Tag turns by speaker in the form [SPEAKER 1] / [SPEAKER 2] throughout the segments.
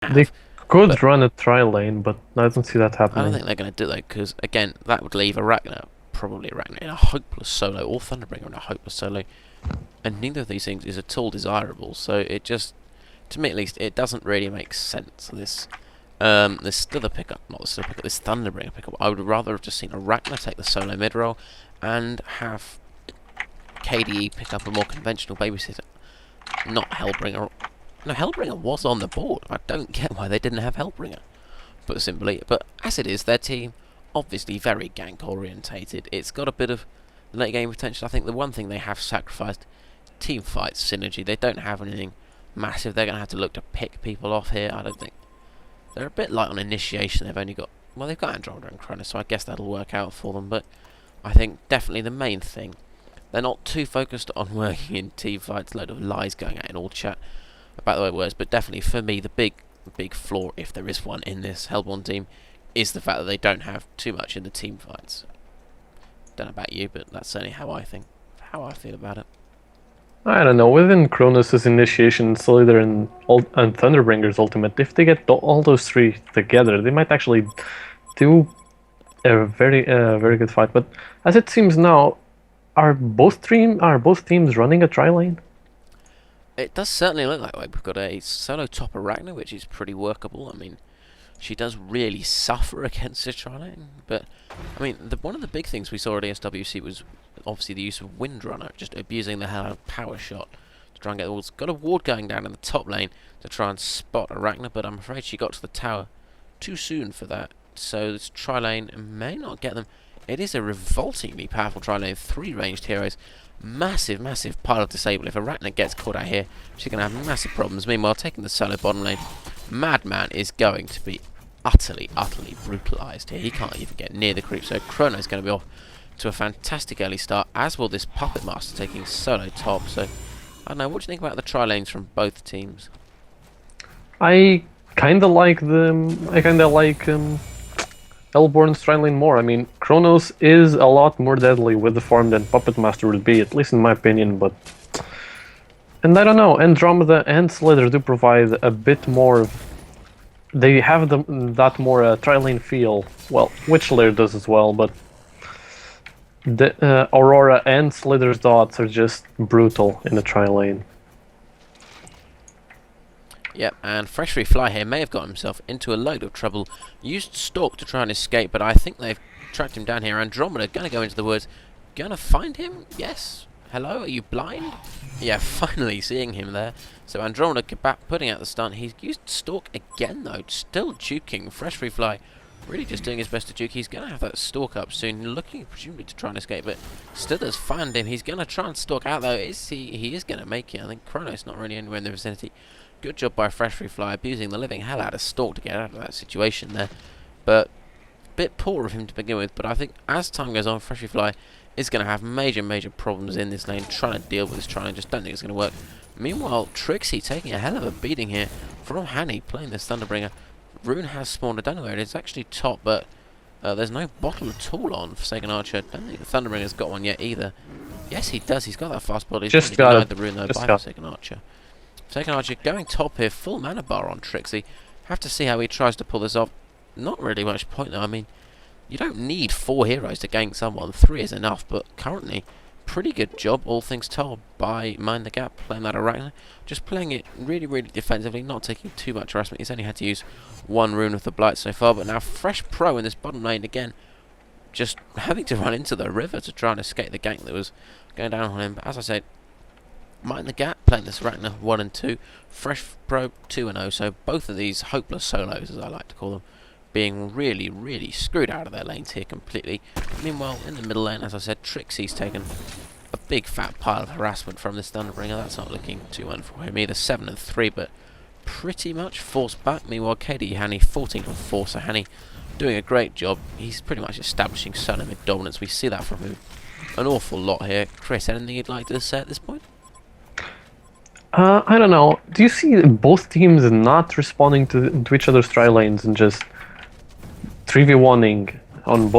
[SPEAKER 1] They
[SPEAKER 2] have.
[SPEAKER 1] could
[SPEAKER 2] But
[SPEAKER 1] run a tri lane, but I don't see that
[SPEAKER 2] I don't
[SPEAKER 1] happening.
[SPEAKER 2] think they're going to do that because, again, that would leave Arachna, probably Arachna, in a hopeless solo, or Thunderbringer in a hopeless solo. And neither of these things is at all desirable, so it just, to me at least, it doesn't really make sense. This Slither pickup, not the Slither pickup, this Thunderbringer pickup. I would rather have just seen Arachna take the solo mid roll and have KDE pick up a more conventional babysitter, not Hellbringer. No, Hellbringer was on the board. I don't get why they didn't have Hellbringer, but simply. But as it is, their team obviously very gank orientated. It's got a bit of late game potential. I think the one thing they have sacrificed, team fight synergy. They don't have anything massive. They're going to have to look to pick people off here. I don't think they're a bit light on initiation. They've only got, well, they've got Andromeda and Cronus, so I guess that'll work out for them. But I think definitely the main thing, they're not too focused on working in team fights. Load of lies going out in all chat about the way it works. But definitely for me, the big flaw, if there is one in this Hellborn team, is the fact that they don't have too much in the team fights. Don't know about you, but that's certainly how I think, how I feel about it.
[SPEAKER 1] I don't know. Within Cronus' initiation, Slither, and Thunderbringer's ultimate, if they get all those three together, they might actually do a very good fight. But as it seems now, are both teams running a tri lane?
[SPEAKER 2] It does certainly look that way. We've got a solo top Arachna, which is pretty workable. I mean, she does really suffer against the Trilane, but I mean, one of the big things we saw at ASWC was obviously the use of Windrunner, just abusing the hell out of Power Shot to try and get the walls. Got a ward going down in the top lane to try and spot Arachna, but I'm afraid she got to the tower too soon for that. So this Trilane may not get them. It is a revoltingly powerful Trilane, 3 ranged heroes. Massive pile of disable. If Arachna gets caught out here, she's going to have massive problems. Meanwhile, taking the solo bottom lane, Madman is going to be utterly brutalised here. He can't even get near the creep, so Chrono's going to be off to a fantastic early start, as will this Puppet Master taking solo top. So, I don't know, what do you think about the tri-lanes from both teams?
[SPEAKER 1] I kind of like Hellborn's tri lane more. I mean, Kronos is a lot more deadly with the form than Puppet Master would be, at least in my opinion. But and I don't know, Andromeda and Slither do provide a bit more. They have that more tri-lane feel. Well, Witchslayer does as well, but the Aurora and Slither's dots are just brutal in the tri-lane.
[SPEAKER 2] Yep, and Fresh Free Fly here may have got himself into a load of trouble. Used Stalk to try and escape, but I think they've tracked him down here. Andromeda going to go into the woods. Going to find him? Yes. Hello, are you blind? Yeah, finally seeing him there. So Andromeda back putting out the stun. He's used Stalk again though, still juking. Fresh Free Fly really just doing his best to juke. He's going to have that Stalk up soon, looking presumably to try and escape, but Slither's found him. He's going to try and stalk out though. He is going to make it. I think Chronos not really anywhere in the vicinity. Good job by Fresh Free Fly, abusing the living hell out of Stalk to get out of that situation there. But a bit poor of him to begin with, but I think as time goes on, Fresh Free Fly is going to have major problems in this lane, trying to deal with this Trilane. Just don't think it's going to work. Meanwhile, Trixie taking a hell of a beating here from Hanny, playing this Thunderbringer. Rune has spawned. I don't know where it is. It's actually top, but there's no bottle at all on Forsaken Archer. Don't think the Thunderbringer's got one yet either. Yes, he does. He's got that fast body. He's
[SPEAKER 1] Just
[SPEAKER 2] really
[SPEAKER 1] got
[SPEAKER 2] denied
[SPEAKER 1] it.
[SPEAKER 2] the Rune, though,
[SPEAKER 1] Just
[SPEAKER 2] by
[SPEAKER 1] got.
[SPEAKER 2] Forsaken Archer. Forsaken Archer going top here. Full mana bar on Trixie. Have to see how he tries to pull this off. Not really much point, though. I mean, you don't need 4 heroes to gank someone. 3 is enough, but currently, pretty good job, all things told, by Mind the Gap, playing that Arachna. Just playing it really defensively, not taking too much harassment. He's only had to use 1 rune with the Blight so far, but now Fresh Pro in this bottom lane again, just having to run into the river to try and escape the gank that was going down on him. But as I said, Mind the Gap, playing this Arachna 1 and 2, Fresh Pro 2 and 0, so both of these hopeless solos, as I like to call them, being really screwed out of their lanes here completely. Meanwhile, in the middle lane, as I said, Trixie's taken a big fat pile of harassment from this Thunderbringer. That's not looking too well for him either. 7 and 3, but pretty much forced back. Meanwhile, KDe Hanny 14 and 4, so Hanny doing a great job. He's pretty much establishing solo mid dominance. We see that from him an awful lot here. Chris, anything you'd like to say at this point?
[SPEAKER 1] I don't know. Do you see both teams not responding to each other's tri lanes and just 3v1ing on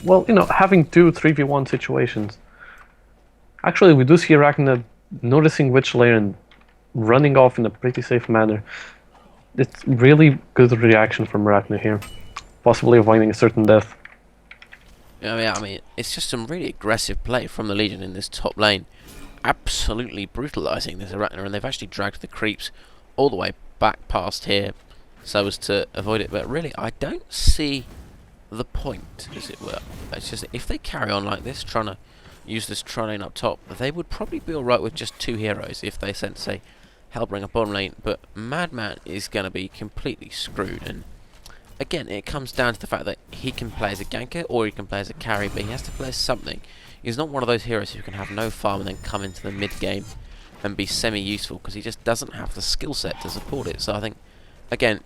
[SPEAKER 1] well, having 2 3v1 situations? Actually, we do see Arachna noticing which layer and running off in a pretty safe manner. it's really good reaction from Ragnar here. Possibly avoiding a certain death.
[SPEAKER 2] Yeah, I mean, it's just some really aggressive play from the Legion in this top lane. Absolutely brutalising this Arachna, and they've actually dragged the creeps all the way back past here so as to avoid it. But really, I don't see the point, as it were. It's just if they carry on like this, trying to use this tri-lane up top, they would probably be alright with just 2 heroes if they sent, say, Hellbringer bottom lane. But Madman is going to be completely screwed, and again, it comes down to the fact that he can play as a ganker or he can play as a carry, but he has to play as something. He's not one of those heroes who can have no farm and then come into the mid game and be semi-useful, because he just doesn't have the skill set to support it. So I think, again,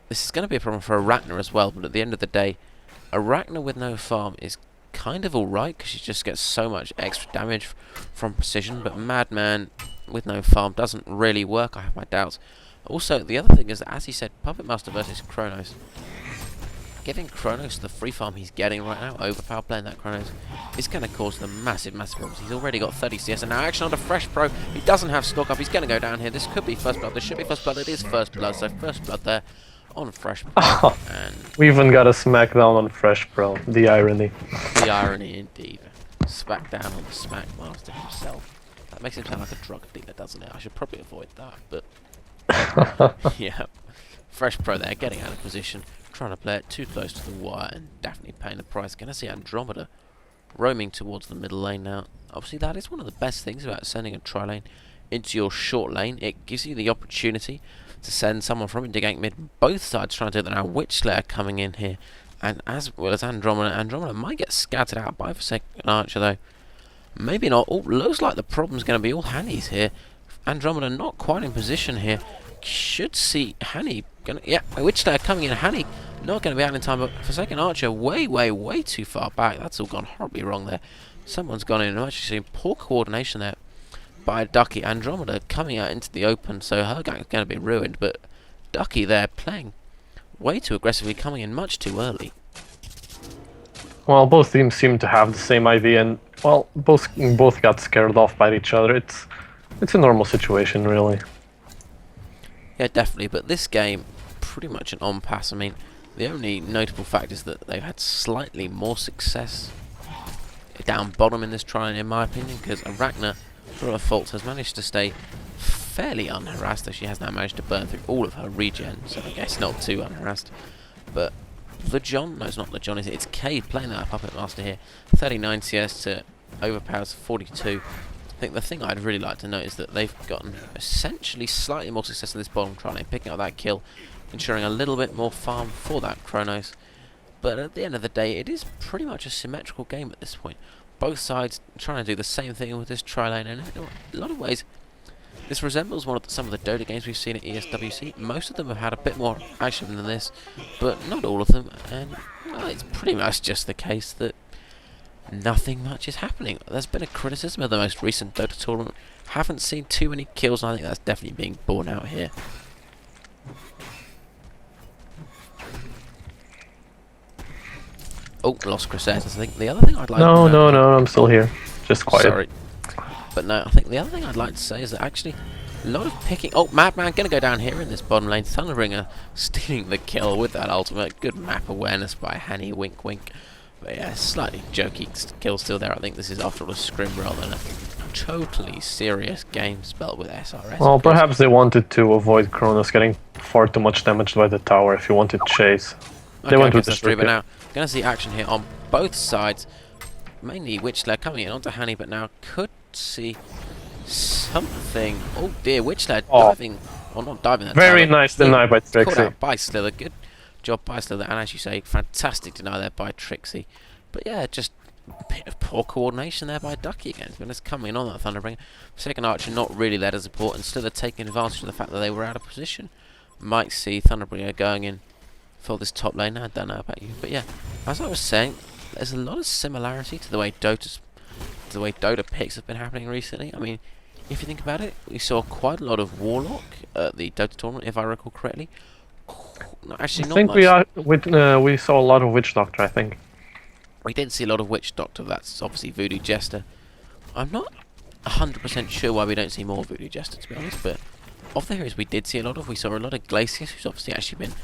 [SPEAKER 2] this is going to be a problem for Arachna as well, but at the end of the day, Arachna with no farm is kind of alright, because she just gets so much extra damage from precision, but Madman with no farm doesn't really work. I have my doubts. Also, the other thing is that, as he said, Puppet Master versus Kronos. Giving Kronos the free farm he's getting right now, overpower playing that Kronos, is going to cause them massive, massive problems. He's already got 30 CS, and now action on the Fresh Pro. He doesn't have stock up. He's going to go down here. This could be First Blood. This should be First Blood. It is First Blood, so First Blood there on Fresh Pro. And
[SPEAKER 1] We even got a smackdown on Fresh Pro. The irony.
[SPEAKER 2] the irony indeed. Smackdown on the Smack Master himself. That makes him sound like a drug dealer, doesn't it? I should probably avoid that, but yeah. Fresh Pro there, getting out of position, trying to play it too close to the wire, and definitely paying the price. Gonna see Andromeda roaming towards the middle lane now. Obviously, that is one of the best things about sending a tri-lane into your short lane. It gives you the opportunity to send someone from it to gank mid. Both sides trying to do that now. Witchslayer coming in here, and as well as Andromeda. Andromeda might get scattered out by Forsaken Archer, though. Maybe not. Oh, looks like the problem's going to be all Hanny's here. Andromeda not quite in position here. Should see Hanny gonna, yeah, Witchslayer coming in. Hanny not going to be out in time, but Forsaken Archer way, way, way too far back. That's all gone horribly wrong there. Someone's gone in and actually seen poor coordination there by Ducky. Andromeda coming out into the open, so her gang's going to be ruined, but Ducky there playing way too aggressively, coming in much too early.
[SPEAKER 1] Well, both teams seem to have the same idea, and well, both got scared off by each other. It's a normal situation, really.
[SPEAKER 2] Yeah, definitely, but this game, pretty much an on-pass. I mean, the only notable fact is that they've had slightly more success down bottom in this trial, in my opinion, because Arachna, for her faults, has managed to stay fairly unharassed, though she has now managed to burn through all of her regen, so I guess not too unharassed. But the John, no, it's not the John, is it? It's Cade playing that Puppet Master here. 39 CS to overpowers 42. I think the thing I'd really like to note is that they've gotten essentially slightly more success in this bottom trial lane, picking up that kill, ensuring a little bit more farm for that Kronos. But at the end of the day, it is pretty much a symmetrical game at this point. Both sides trying to do the same thing with this tri lane, and in a lot of ways, this resembles some of the Dota games we've seen at ESWC. Most of them have had a bit more action than this, but not all of them, and well, it's pretty much just the case that nothing much is happening. There's been a criticism of the most recent Dota tournament. Haven't seen too many kills, and I think that's definitely being borne out here. Oh, lost Crusaders. I think the other thing I'd like
[SPEAKER 1] No,
[SPEAKER 2] to note,
[SPEAKER 1] no, I'm still here. Just quiet.
[SPEAKER 2] Sorry. But no, I think the other thing I'd like to say is that actually a lot of picking... Oh, Madman going to go down here in this bottom lane. Thunderbringer stealing the kill with that ultimate. Good map awareness by Hanny, wink wink. But yeah, slightly jokey kill still there. I think this is after all a scrim rather than a totally serious game spelled with SRS.
[SPEAKER 1] Well, perhaps they wanted to avoid Kronos getting far too much damaged by the tower if you wanted chase. They went with the
[SPEAKER 2] but now going to see action here on both sides. Mainly Witchslayer coming in onto Hanny, but now could see something. Oh dear, Witchslayer diving, or not diving. That
[SPEAKER 1] very
[SPEAKER 2] tower,
[SPEAKER 1] nice deny by
[SPEAKER 2] caught
[SPEAKER 1] Trixie.
[SPEAKER 2] out by Slither. Good job by Slither, and as you say, fantastic deny there by Trixie. But yeah, just a bit of poor coordination there by Ducky again. But it's coming on that Thunderbringer. Second Archer not really there to support, and Slither taking advantage of the fact that they were out of position. Might see Thunderbringer going in for this top lane. I don't know about you, but yeah, as I was saying, there's a lot of similarity to the way Dota picks have been happening recently. I mean, if you think about it, we saw quite a lot of Warlock at the Dota tournament, if I recall correctly. No, actually, not much.
[SPEAKER 1] I think we saw a lot of Witch Doctor, I think.
[SPEAKER 2] We did see a lot of Witch Doctor. That's obviously Voodoo Jester. I'm not 100% sure why we don't see more Voodoo Jester, to be honest, but of the heroes we did see a lot of, we saw a lot of Glacius, who's obviously actually been